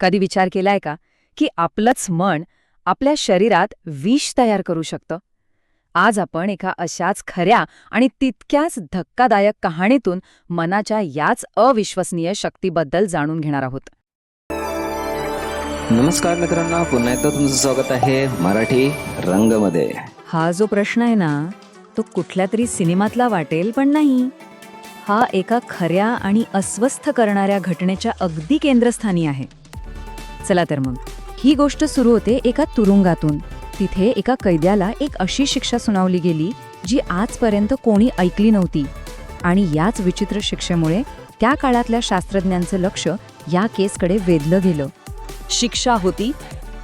कधी विचार केलाय का की आपलंच मन आपल्या शरीरात विष तयार करू शकतं? आज आपण एका अशाच खऱ्या आणि तितक्याच धक्कादायक कहाणीतून मनाच्या याच अविश्वसनीय शक्तीबद्दल जाणून घेणार आहोत. नमस्कार मित्रांनो, पुन्हा एकदा तुमचं स्वागत आहे मराठी रंगमध्ये. हा जो प्रश्न आहे ना, तो कुठल्या तरी सिनेमातला वाटेल, पण नाही. हा एका खऱ्या आणि अस्वस्थ करणाऱ्या घटनेच्या अगदी केंद्रस्थानी आहे. चला तर मग, ही गोष्ट सुरू होते एका तुरुंगातून. तिथे एका कैद्याला एक अशी शिक्षा सुनावली गेली जी आजपर्यंत कोणी ऐकली नव्हती. आणि याच विचित्र शिक्षेमुळे त्या काळातल्या शास्त्रज्ञांचं लक्ष या केसकडे वेधलं गेलं. शिक्षा होती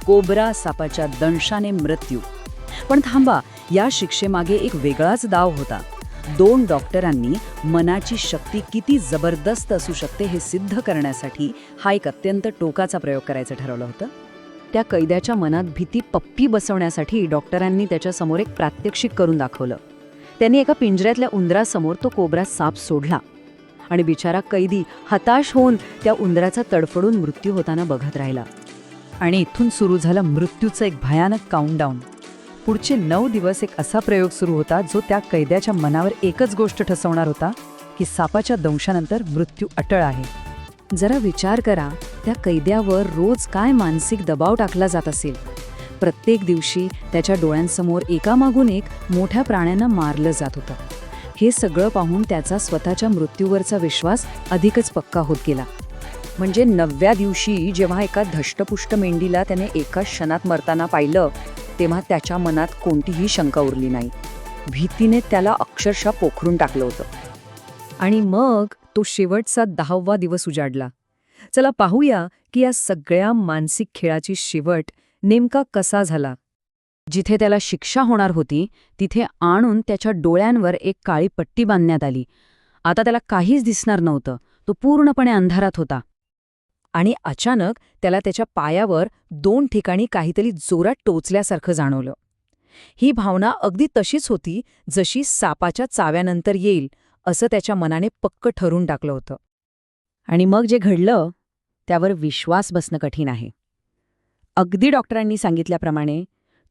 कोब्रा सापाच्या दंशाने मृत्यू. पण थांबा, या शिक्षेमागे एक वेगळाच डाव होता. 2 डॉक्टरांनी मनाची शक्ती किती जबरदस्त असू शकते हे सिद्ध करण्यासाठी हा एक अत्यंत टोकाचा प्रयोग करायचं ठरवलं होतं. त्या कैद्याच्या मनात भीती पप्पी बसवण्यासाठी डॉक्टरांनी त्याच्यासमोर एक प्रात्यक्षिक करून दाखवलं. त्यांनी एका पिंजऱ्यातल्या उंदरासमोर तो कोब्रा साप सोडला आणि बिचारा कैदी हताश होऊन त्या उंदराचा तडफडून मृत्यू होताना बघत राहिला. आणि इथून सुरू झालं मृत्यूचं एक भयानक काउंटडाऊन. पुढचे 9 दिवस एक असा प्रयोग सुरू होता जो त्या कैद्याच्या मनावर एकच गोष्ट ठसवणार होता की सापाच्या दंशानंतर मृत्यू अटळ आहे. जरा विचार करा, त्या कैद्यावर रोज काय मानसिक दबाव टाकला जात असेल. प्रत्येक दिवशी त्याच्या डोळ्यांसमोर एकामागून एक मोठ्या प्राण्यांना मारलं जात होतं. हे सगळं पाहून त्याचा स्वतःच्या मृत्यूवरचा विश्वास अधिकच पक्का होत गेला. म्हणजे 9व्या दिवशी जेव्हा एका धष्टपुष्ट मेंढीला त्याने एका क्षणात मरताना पाहिलं, तेव्हा त्याच्या मनात कोणतीही शंका उरली नाही. भीतीने त्याला अक्षरशः पोखरून टाकलं होतं. आणि मग तो शेवटचा 10वा दिवस उजाडला. चला पाहूया की या सगळ्या मानसिक खेळाची शेवट नेमका कसा झाला. जिथे त्याला शिक्षा होणार होती तिथे आणून त्याच्या डोळ्यांवर एक काळी पट्टी बांधण्यात आली. आता त्याला काहीच दिसणार नव्हतं. तो पूर्णपणे अंधारात होता. आणि अचानक त्याला त्याच्या पायावर 2 ठिकाणी काहीतरी जोरात टोचल्यासारखं जाणवलं. ही भावना अगदी तशीच होती जशी सापाच्या चाव्यानंतर येईल असं त्याच्या मनाने पक्क ठरून टाकलं होतं. आणि मग जे घडलं त्यावर विश्वास बसणं कठीण आहे. अगदी डॉक्टरांनी सांगितल्याप्रमाणे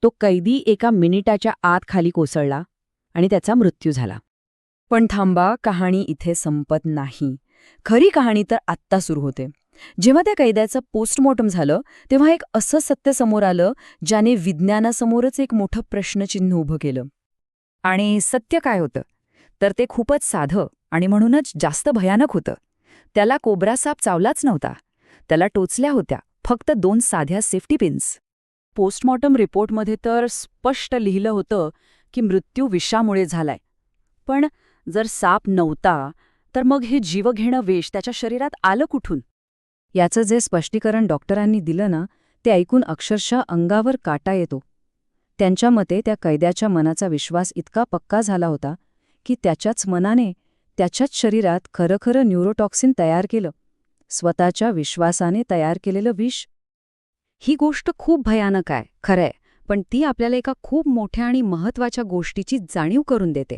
तो कैदी एका मिनिटाच्या आत खाली कोसळला आणि त्याचा मृत्यू झाला. पण थांबा, कहाणी इथे संपत नाही. खरी कहाणी तर आत्ता सुरू होते. जेव्हा त्या कैद्याचं पोस्टमॉर्टम झालं तेव्हा एक असं सत्य समोर आलं ज्याने विज्ञानासमोरच एक मोठं प्रश्नचिन्ह उभं केलं. आणि सत्य काय होतं तर ते खूपच साधं आणि म्हणूनच जास्त भयानक होतं. त्याला कोब्रा साप चावलाच नव्हता. त्याला टोचल्या होत्या फक्त 2 साध्या सेफ्टी पिन्स. पोस्टमॉर्टम रिपोर्टमध्ये तर स्पष्ट लिहिलं होतं की मृत्यू विषामुळे झालाय. पण जर साप नव्हता तर मग हे जीवघेणं विष त्याच्या शरीरात आलं कुठून? याचं जे स्पष्टीकरण डॉक्टरांनी दिलं ना, ते ऐकून अक्षरशः अंगावर काटा येतो. त्यांच्या मते त्या कैद्याच्या मनाचा विश्वास इतका पक्का झाला होता की त्याच्याच मनाने त्याच्याच शरीरात खरं न्यूरोटॉक्सिन तयार केलं. स्वतःच्या विश्वासाने तयार केलेलं विष. ही गोष्ट खूप भयानक आहे, खरंय, पण ती आपल्याला एका खूप मोठ्या आणि महत्त्वाच्या गोष्टीची जाणीव करून देते.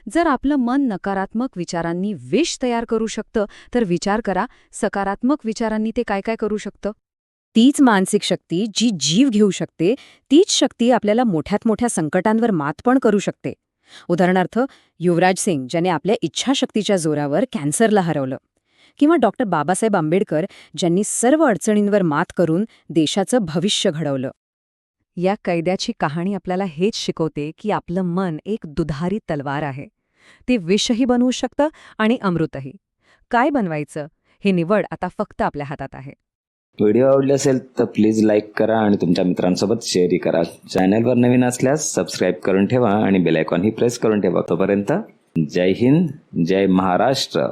जर आपलं मन नकारात्मक विचारांनी विष तयार करू शकतं तर विचार करा, सकारात्मक विचारांनी ते काय काय करू शकतं. तीच मानसिक शक्ती जी जीव घेऊ शकते, तीच शक्ती आपल्याला मोठ्यात मोठ्या संकटांवर मात पण करू शकते. उदाहरणार्थ युवराज सिंग, ज्याने आपल्या इच्छाशक्तीच्या जोरावर कॅन्सरला हरवलं. किंवा डॉक्टर बाबासाहेब आंबेडकर, ज्यांनी सर्व अडचणींवर मात करून देशाचं भविष्य घडवलं. या कैद्याची कहाणी आपल्याला हेच शिकवते की आपलं मन एक दुधारी तलवार आहे. ते विषही बनवू शकतं आणि अमृतही. काय बनवायचं हे निवड आता फक्त आपल्या हातात आहे. व्हिडिओ आवडले असेल तर प्लीज लाईक करा आणि तुमच्या मित्रांसोबत शेअरही करा. चॅनलवर नवीन असल्यास सबस्क्राईब करून ठेवा आणि बेल आयकॉनही प्रेस करून ठेवा. तोपर्यंत जय हिंद, जय महाराष्ट्र.